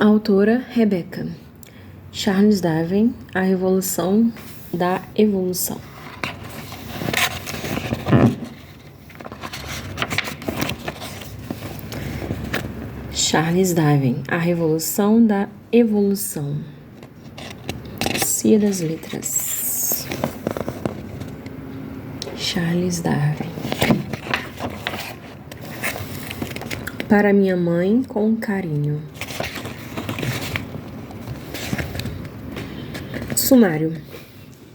Autora Rebecca. Charles Darwin, A Revolução da Evolução. Charles Darwin, A Revolução da Evolução. Cia das letras. Charles Darwin. Para minha mãe, com carinho. Sumário.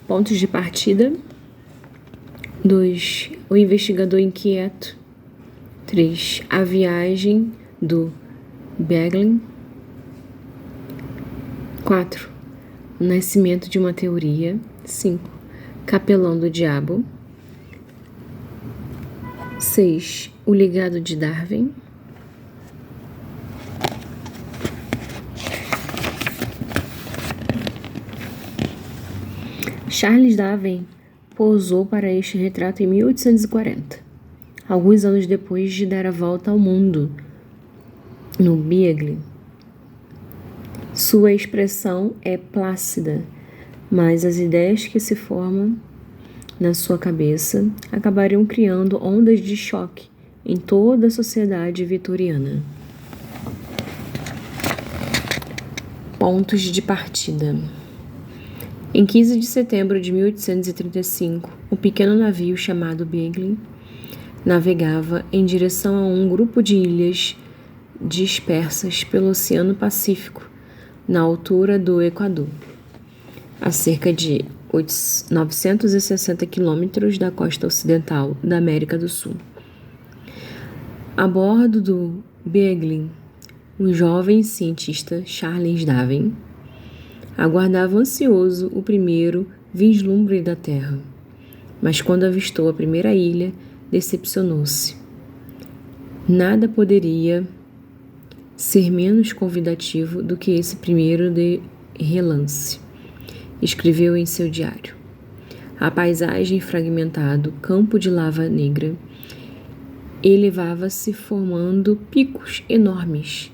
Pontos de partida. 2. O investigador inquieto. 3. A viagem do Beagle. 4. O nascimento de uma teoria. 5. Capelão do diabo. 6. O legado de Darwin. Charles Darwin posou para este retrato em 1840, alguns anos depois de dar a volta ao mundo no Beagle. Sua expressão é plácida, mas as ideias que se formam na sua cabeça acabariam criando ondas de choque em toda a sociedade vitoriana. Pontos de partida. Em 15 de setembro de 1835, o pequeno navio chamado Beagle navegava em direção a um grupo de ilhas dispersas pelo Oceano Pacífico, na altura do Equador, a cerca de 960 quilômetros da costa ocidental da América do Sul. A bordo do Beagle, um jovem cientista, Charles Darwin, aguardava ansioso o primeiro vislumbre da Terra, mas quando avistou a primeira ilha, decepcionou-se. Nada poderia ser menos convidativo do que esse primeiro de relance, escreveu em seu diário. A paisagem fragmentada, campo de lava negra, elevava-se formando picos enormes,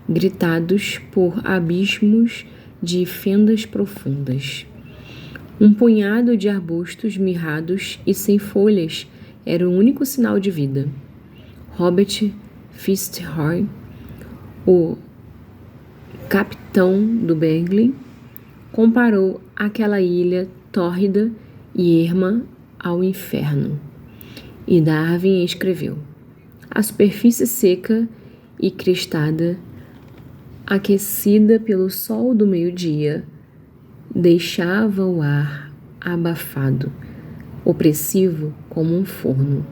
gritados por abismos de fendas profundas. Um punhado de arbustos mirrados e sem folhas era o único sinal de vida. Robert Fitzroy, o capitão do Beagle, comparou aquela ilha tórrida e erma ao inferno. E Darwin escreveu: a superfície seca e crestada, aquecida pelo sol do meio-dia, deixava o ar abafado, opressivo como um forno.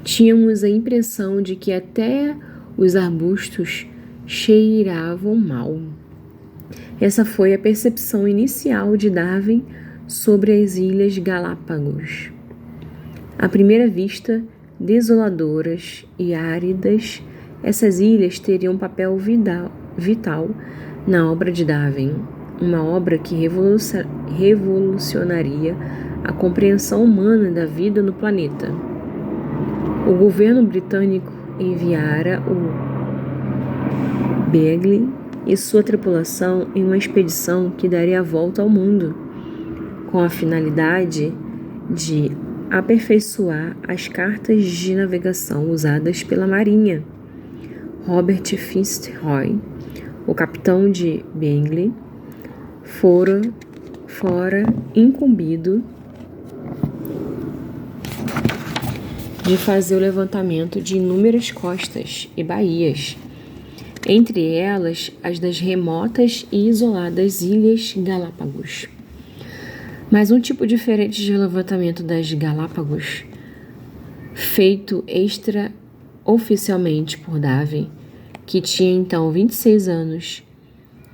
Tínhamos a impressão de que até os arbustos cheiravam mal. Essa foi a percepção inicial de Darwin sobre as Ilhas Galápagos. À primeira vista, desoladoras e áridas, essas ilhas teriam um papel vital na obra de Darwin, uma obra que revolucionaria a compreensão humana da vida no planeta. O governo britânico enviara o Beagle e sua tripulação em uma expedição que daria a volta ao mundo, com a finalidade de aperfeiçoar as cartas de navegação usadas pela Marinha. Robert Fitzroy, o capitão de Beagle, fora incumbido de fazer o levantamento de inúmeras costas e baías, entre elas as das remotas e isoladas Ilhas Galápagos. Mas um tipo diferente de levantamento das Galápagos, feito extraoficialmente por Darwin, que tinha então 26 anos,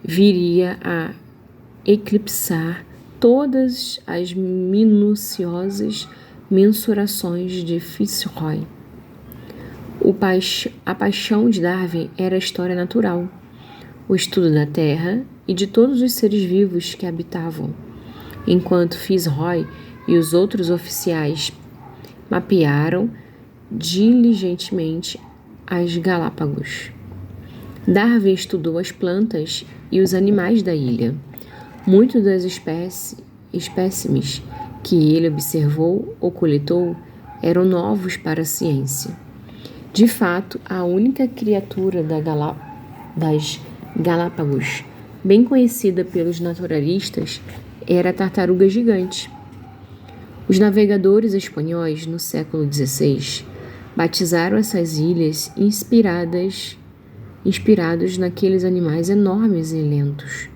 viria a eclipsar todas as minuciosas mensurações de Fitzroy. A paixão de Darwin era a história natural, o estudo da Terra e de todos os seres vivos que a habitavam, enquanto Fitzroy e os outros oficiais mapearam diligentemente as Galápagos. Darwin estudou as plantas e os animais da ilha. Muitos das espécimes que ele observou ou coletou eram novos para a ciência. De fato, a única criatura das Galápagos bem conhecida pelos naturalistas era a tartaruga gigante. Os navegadores espanhóis, no século XVI, batizaram essas ilhas inspirados naqueles animais enormes e lentos.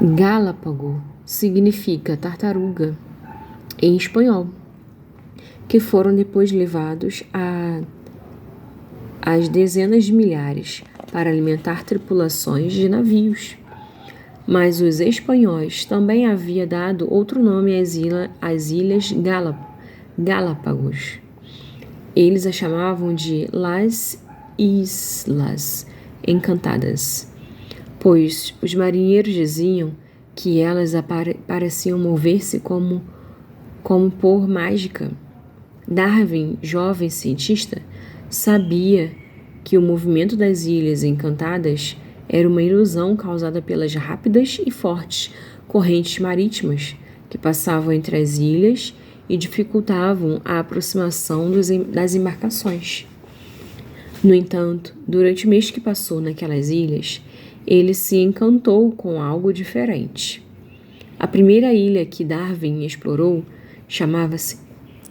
Galápago significa tartaruga em espanhol, que foram depois levados às dezenas de milhares para alimentar tripulações de navios. Mas os espanhóis também haviam dado outro nome às ilhas Galápagos. Eles a chamavam de Las Islas Encantadas, pois os marinheiros diziam que elas pareciam mover-se como por mágica. Darwin, jovem cientista, sabia que o movimento das Ilhas Encantadas era uma ilusão causada pelas rápidas e fortes correntes marítimas que passavam entre as ilhas e dificultavam a aproximação das embarcações. No entanto, durante o mês que passou naquelas ilhas, ele se encantou com algo diferente. A primeira ilha que Darwin explorou chamava-se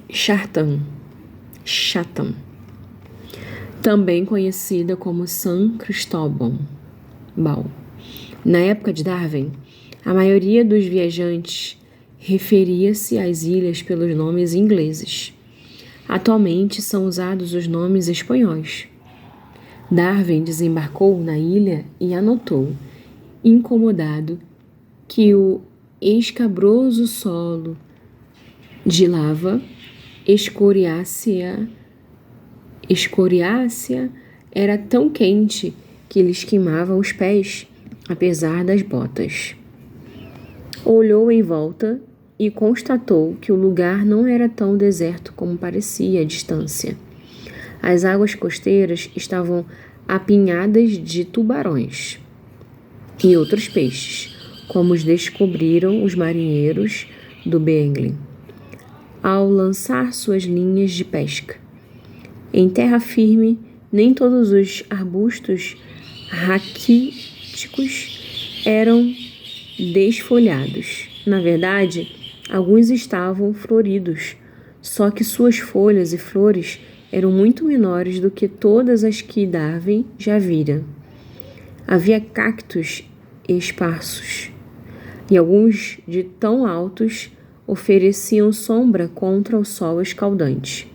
Chatham, também conhecida como San Cristóbal. Na época de Darwin, a maioria dos viajantes referia-se às ilhas pelos nomes ingleses. Atualmente são usados os nomes espanhóis. Darwin desembarcou na ilha e anotou, incomodado, que o escabroso solo de lava escoriácea era tão quente que lhes queimava os pés, apesar das botas. Olhou em volta e constatou que o lugar não era tão deserto como parecia à distância. As águas costeiras estavam apinhadas de tubarões e outros peixes, como os descobriram os marinheiros do Beagle ao lançar suas linhas de pesca. Em terra firme, nem todos os arbustos raquíticos eram desfolhados. Na verdade, alguns estavam floridos, só que suas folhas e flores eram muito menores do que todas as que Darwin já vira. Havia cactos esparsos, e alguns de tão altos ofereciam sombra contra o sol escaldante.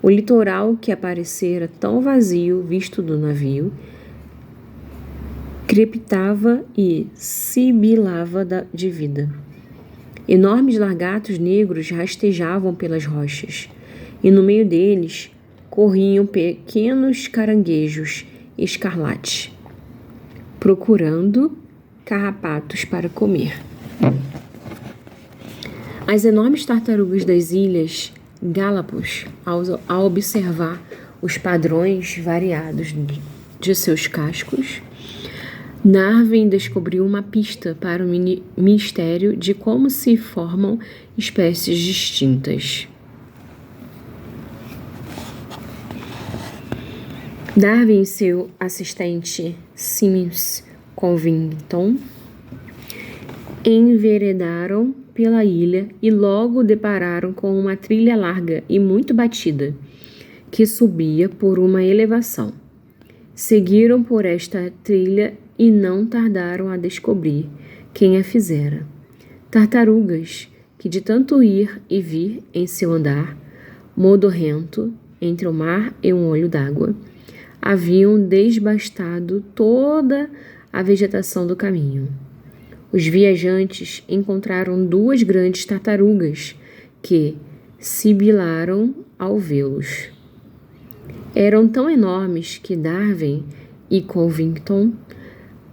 O litoral, que aparecera tão vazio visto do navio, crepitava e sibilava de vida. Enormes lagartos negros rastejavam pelas rochas, e no meio deles corriam pequenos caranguejos escarlate, procurando carrapatos para comer. As enormes tartarugas das ilhas Galápagos, ao observar os padrões variados de seus cascos, Darwin descobriu uma pista para o mistério de como se formam espécies distintas. Darwin e seu assistente Simmons Covington enveredaram pela ilha e logo depararam com uma trilha larga e muito batida, que subia por uma elevação. Seguiram por esta trilha e não tardaram a descobrir quem a fizera. Tartarugas que, de tanto ir e vir em seu andar modorrento entre o mar e um olho d'água, haviam desbastado toda a vegetação do caminho. Os viajantes encontraram 2 grandes tartarugas que sibilaram ao vê-los. Eram tão enormes que Darwin e Covington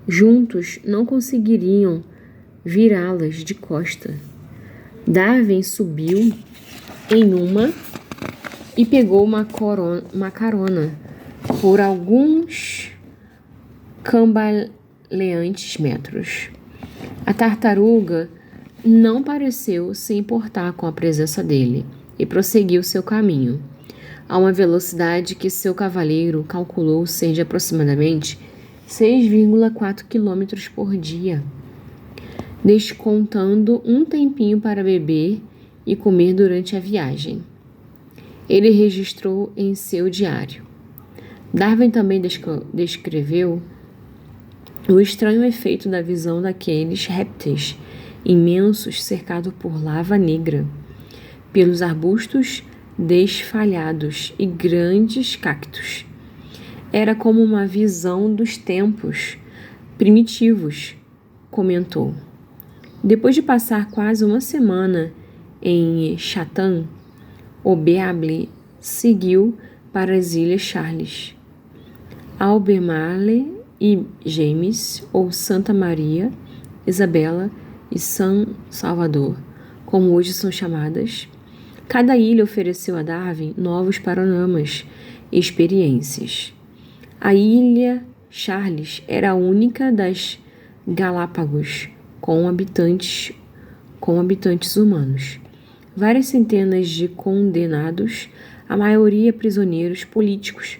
juntos não conseguiriam virá-las de costa. Darwin subiu em uma e pegou uma carona por alguns cambaleantes metros. A tartaruga não pareceu se importar com a presença dele e prosseguiu seu caminho, a uma velocidade que seu cavaleiro calculou ser de aproximadamente 6,4 km por dia, descontando um tempinho para beber e comer durante a viagem. Ele registrou em seu diário. Darwin também descreveu o estranho efeito da visão daqueles répteis imensos cercados por lava negra, pelos arbustos desfalhados e grandes cactos. Era como uma visão dos tempos primitivos, comentou. Depois de passar quase uma semana em Chatham, o Beagle seguiu para as Ilhas Charles, Albemarle e James, ou Santa Maria, Isabela e São Salvador, como hoje são chamadas. Cada ilha ofereceu a Darwin novos panoramas e experiências. A Ilha Charles era a única das Galápagos com habitantes humanos. Várias centenas de condenados, a maioria prisioneiros políticos,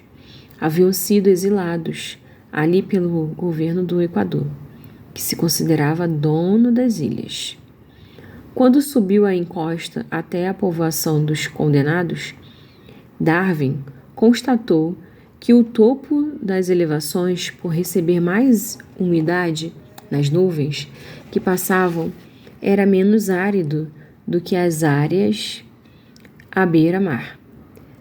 haviam sido exilados ali pelo governo do Equador, que se considerava dono das ilhas. Quando subiu a encosta até a povoação dos condenados, Darwin constatou que o topo das elevações, por receber mais umidade nas nuvens que passavam, era menos árido do que as áreas à beira-mar,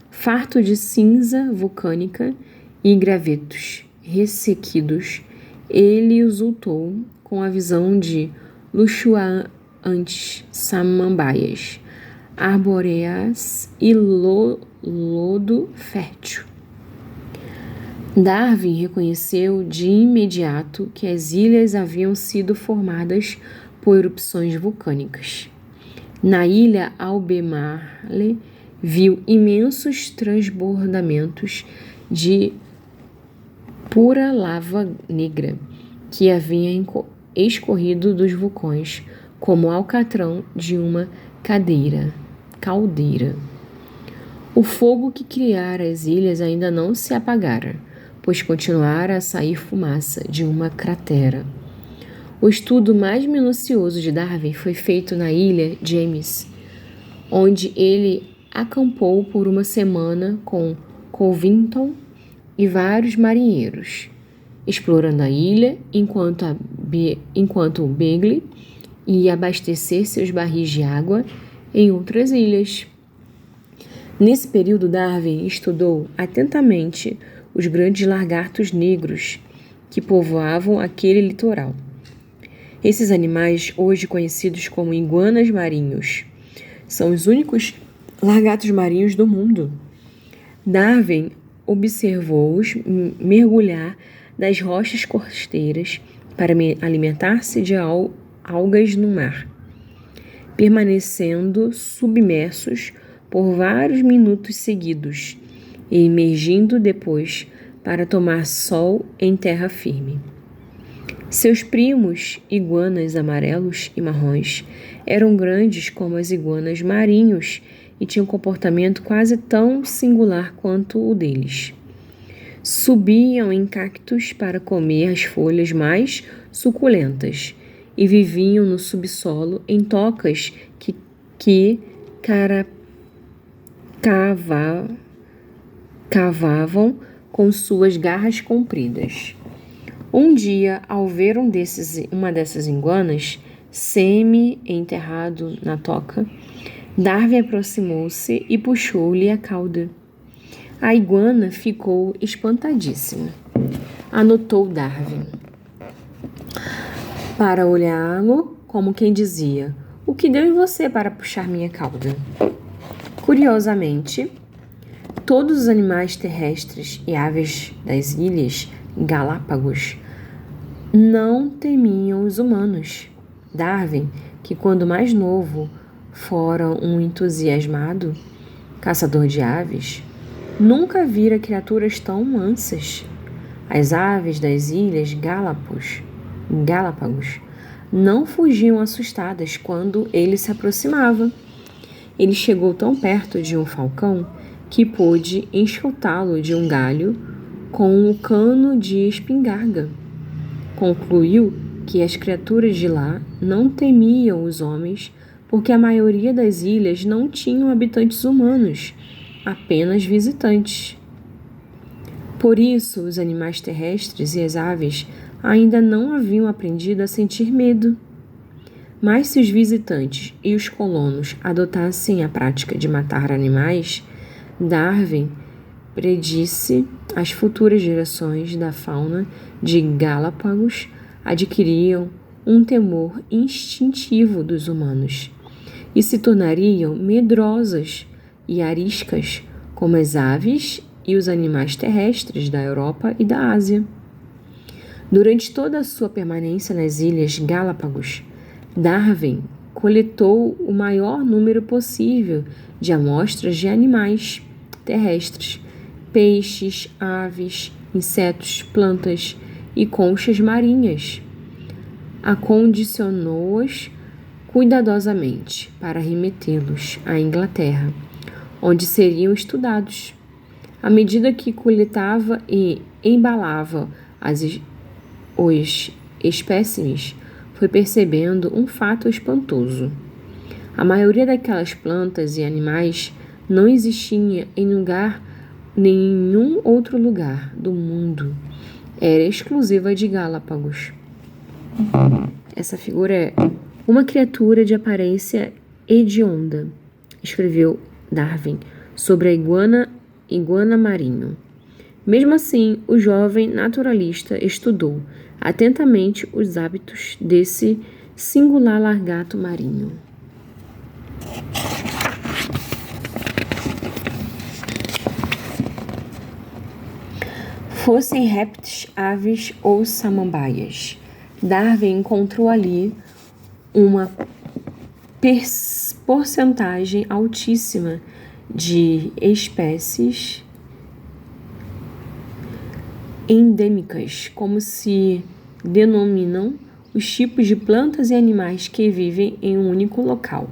farto de cinza vulcânica e gravetos ressequidos. Ele exultou com a visão de luxuantes samambaias, arbóreas e lodo fértil. Darwin reconheceu de imediato que as ilhas haviam sido formadas por erupções vulcânicas. Na ilha Albemarle, viu imensos transbordamentos de pura lava negra que havia escorrido dos vulcões como alcatrão de uma caldeira. O fogo que criara as ilhas ainda não se apagara, pois continuara a sair fumaça de uma cratera. O estudo mais minucioso de Darwin foi feito na ilha James, onde ele acampou por uma semana com Covington e vários marinheiros, explorando a ilha enquanto o Beagle ia abastecer seus barris de água em outras ilhas. Nesse período, Darwin estudou atentamente os grandes lagartos negros que povoavam aquele litoral. Esses animais, hoje conhecidos como iguanas marinhos, são os únicos lagartos marinhos do mundo. Darwin observou-os mergulhar das rochas costeiras para alimentar-se de algas no mar, permanecendo submersos por vários minutos seguidos e emergindo depois para tomar sol em terra firme. Seus primos, iguanas amarelos e marrons, eram grandes como as iguanas marinhos e tinham um comportamento quase tão singular quanto o deles. Subiam em cactos para comer as folhas mais suculentas e viviam no subsolo em tocas que cavavam com suas garras compridas. Um dia, ao ver uma dessas iguanas semi-enterrado na toca, Darwin aproximou-se e puxou-lhe a cauda. A iguana ficou espantadíssima. Anotou Darwin para olhá-lo como quem dizia: "O que deu em você para puxar minha cauda?" Curiosamente, todos os animais terrestres e aves das ilhas Galápagos não temiam os humanos. Darwin, que quando mais novo fora um entusiasmado caçador de aves, nunca vira criaturas tão mansas. As aves das ilhas Galápagos não fugiam assustadas quando ele se aproximava. Ele chegou tão perto de um falcão que pôde enxotá-lo de um galho com o cano de espingarda. Concluiu que as criaturas de lá não temiam os homens porque a maioria das ilhas não tinham habitantes humanos, apenas visitantes. Por isso, os animais terrestres e as aves ainda não haviam aprendido a sentir medo. Mas se os visitantes e os colonos adotassem a prática de matar animais, Darwin predisse as futuras gerações da fauna de Galápagos adquiriam um temor instintivo dos humanos e se tornariam medrosas e ariscas como as aves e os animais terrestres da Europa e da Ásia. Durante toda a sua permanência nas Ilhas Galápagos, Darwin coletou o maior número possível de amostras de animais terrestres, peixes, aves, insetos, plantas e conchas marinhas. Acondicionou-as cuidadosamente para remetê-los à Inglaterra, onde seriam estudados. À medida que coletava e embalava os espécimes, foi percebendo um fato espantoso. A maioria daquelas plantas e animais não existia em nenhum outro lugar do mundo. Era exclusiva de Galápagos. Essa figura é uma criatura de aparência hedionda, escreveu Darwin sobre a iguana marinho. Mesmo assim, o jovem naturalista estudou atentamente os hábitos desse singular lagarto marinho. Fossem répteis, aves ou samambaias, Darwin encontrou ali uma porcentagem altíssima de espécies endêmicas, como se denominam os tipos de plantas e animais que vivem em um único local.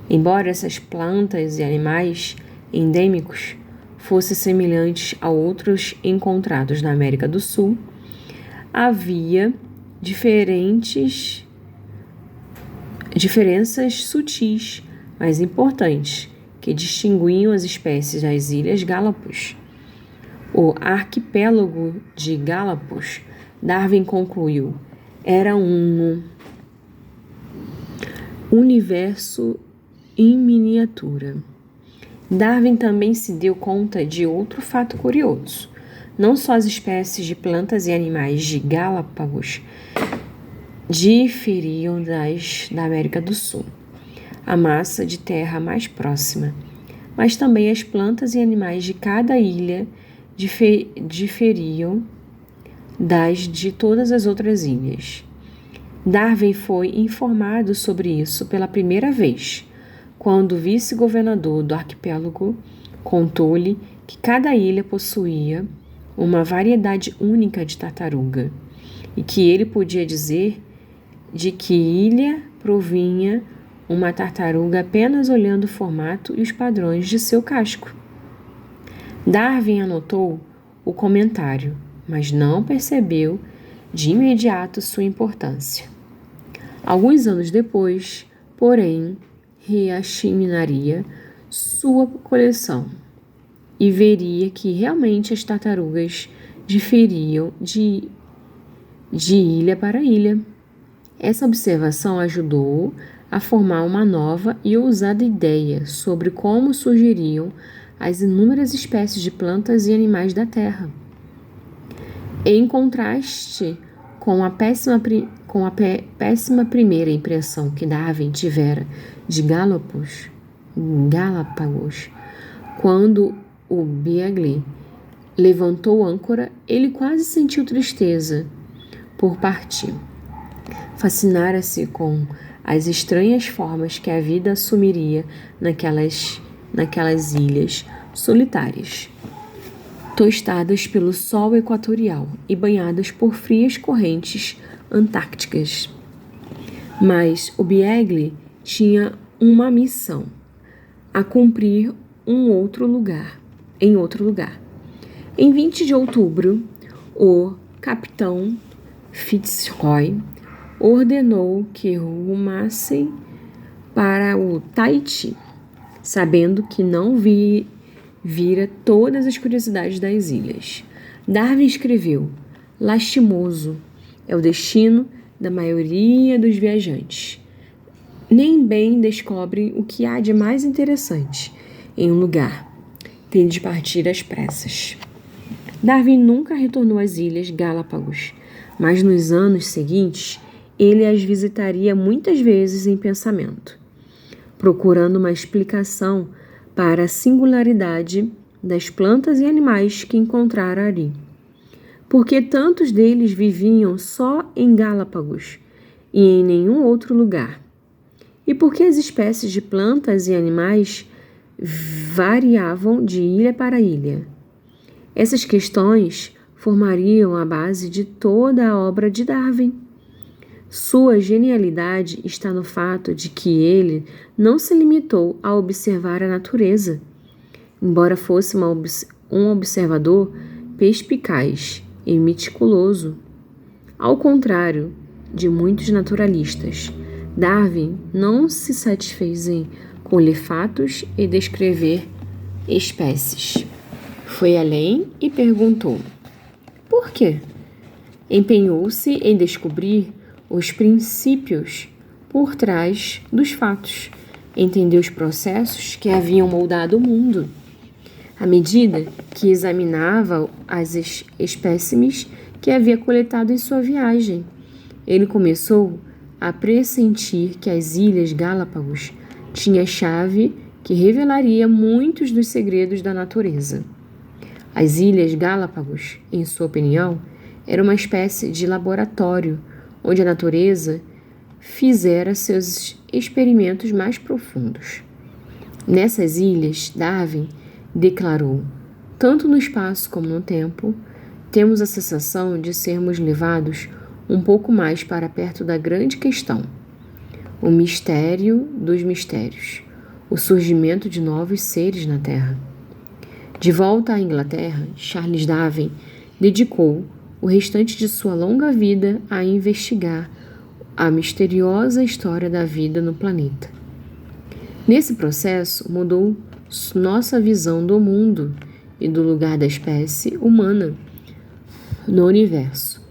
Embora essas plantas e animais endêmicos fossem semelhantes a outros encontrados na América do Sul, havia diferenças sutis, mas importantes, que distinguiam as espécies das Ilhas Galápagos. O arquipélago de Galápagos, Darwin concluiu, era um universo em miniatura. Darwin também se deu conta de outro fato curioso. Não só as espécies de plantas e animais de Galápagos diferiam das da América do Sul, a massa de terra mais próxima, mas também as plantas e animais de cada ilha diferiam das de todas as outras ilhas. Darwin foi informado sobre isso pela primeira vez, quando o vice-governador do arquipélago contou-lhe que cada ilha possuía uma variedade única de tartaruga e que ele podia dizer de que ilha provinha uma tartaruga apenas olhando o formato e os padrões de seu casco. Darwin anotou o comentário, mas não percebeu de imediato sua importância. Alguns anos depois, porém, reexaminaria sua coleção e veria que realmente as tartarugas diferiam de ilha para ilha. Essa observação ajudou a formar uma nova e ousada ideia sobre como surgiriam as inúmeras espécies de plantas e animais da Terra. Em contraste com a péssima primeira impressão que Darwin tivera de Galápagos, quando o Beagle levantou âncora, ele quase sentiu tristeza por partir. Fascinara-se com as estranhas formas que a vida assumiria naquelas ilhas solitárias. tostadas pelo sol equatorial e banhadas por frias correntes antárticas. Mas o Beagle tinha uma missão: a cumprir em outro lugar. Em 20 de outubro, o capitão Fitzroy ordenou que rumassem para o Tahiti, sabendo que não vira todas as curiosidades das ilhas. Darwin escreveu: lastimoso é o destino da maioria dos viajantes. Nem bem descobrem o que há de mais interessante em um lugar. Tem de partir às pressas. Darwin nunca retornou às Ilhas Galápagos, mas nos anos seguintes ele as visitaria muitas vezes em pensamento, procurando uma explicação para a singularidade das plantas e animais que encontrara ali. Porque tantos deles viviam só em Galápagos e em nenhum outro lugar? E por que as espécies de plantas e animais variavam de ilha para ilha? Essas questões formariam a base de toda a obra de Darwin. Sua genialidade está no fato de que ele não se limitou a observar a natureza, embora fosse um observador perspicaz e meticuloso. Ao contrário de muitos naturalistas, Darwin não se satisfez em colher fatos e descrever espécies. Foi além e perguntou: por quê? Empenhou-se em descobrir os princípios por trás dos fatos, entender os processos que haviam moldado o mundo. À medida que examinava as espécimes que havia coletado em sua viagem, ele começou a pressentir que as Ilhas Galápagos tinham a chave que revelaria muitos dos segredos da natureza. As Ilhas Galápagos, em sua opinião, eram uma espécie de laboratório onde a natureza fizera seus experimentos mais profundos. Nessas ilhas, Darwin declarou: tanto no espaço como no tempo, temos a sensação de sermos levados um pouco mais para perto da grande questão, o mistério dos mistérios, o surgimento de novos seres na Terra. De volta à Inglaterra, Charles Darwin dedicou o restante de sua longa vida a investigar a misteriosa história da vida no planeta. Nesse processo, mudou nossa visão do mundo e do lugar da espécie humana no universo.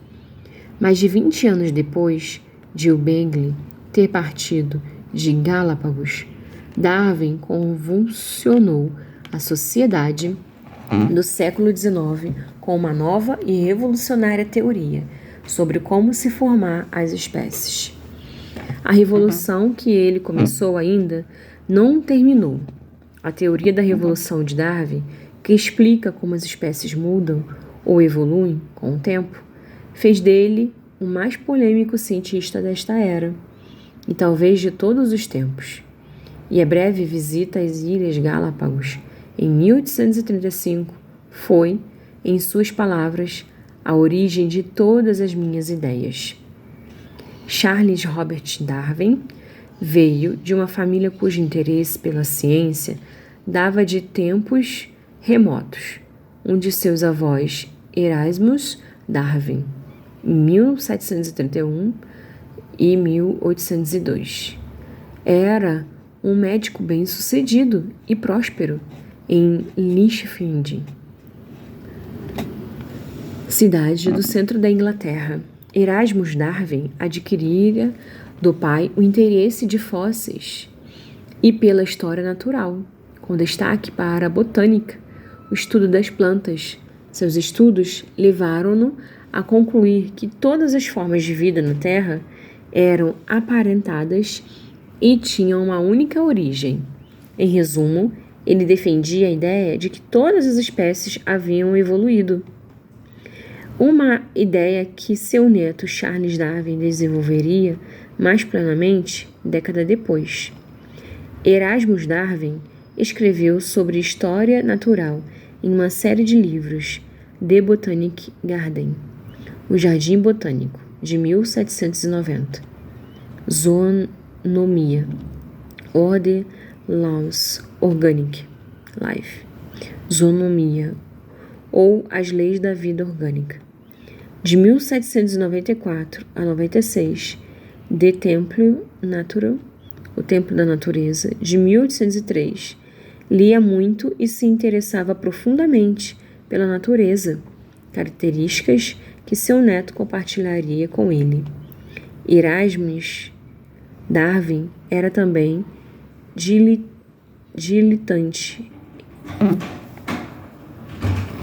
Mais de 20 anos depois de o Beagle ter partido de Galápagos, Darwin convulsionou a sociedade do século XIX com uma nova e revolucionária teoria sobre como se formar as espécies. A revolução que ele começou ainda não terminou. A teoria da revolução de Darwin, que explica como as espécies mudam ou evoluem com o tempo, fez dele o mais polêmico cientista desta era, e talvez de todos os tempos. E a breve visita às Ilhas Galápagos, em 1835, foi, em suas palavras, a origem de todas as minhas ideias. Charles Robert Darwin veio de uma família cujo interesse pela ciência dava de tempos remotos. Um de seus avós, Erasmus Darwin, em 1731 e 1802. Era um médico bem-sucedido e próspero em Lichfield, cidade do centro da Inglaterra. Erasmus Darwin adquirira do pai o interesse de fósseis e pela história natural, com destaque para a botânica, o estudo das plantas. Seus estudos levaram-no a concluir que todas as formas de vida na Terra eram aparentadas e tinham uma única origem. Em resumo, ele defendia a ideia de que todas as espécies haviam evoluído. Uma ideia que seu neto Charles Darwin desenvolveria mais plenamente década depois. Erasmus Darwin escreveu sobre história natural em uma série de livros, The Botanic Garden, O Jardim Botânico, de 1790. Zoonomia, Order, Laws, Organic Life. Zoonomia, ou As Leis da Vida Orgânica. De 1794 a 96, The Temple Natural, O Templo da Natureza. De 1803, lia muito e se interessava profundamente pela natureza, características que seu neto compartilharia com ele. Erasmus Darwin era também diletante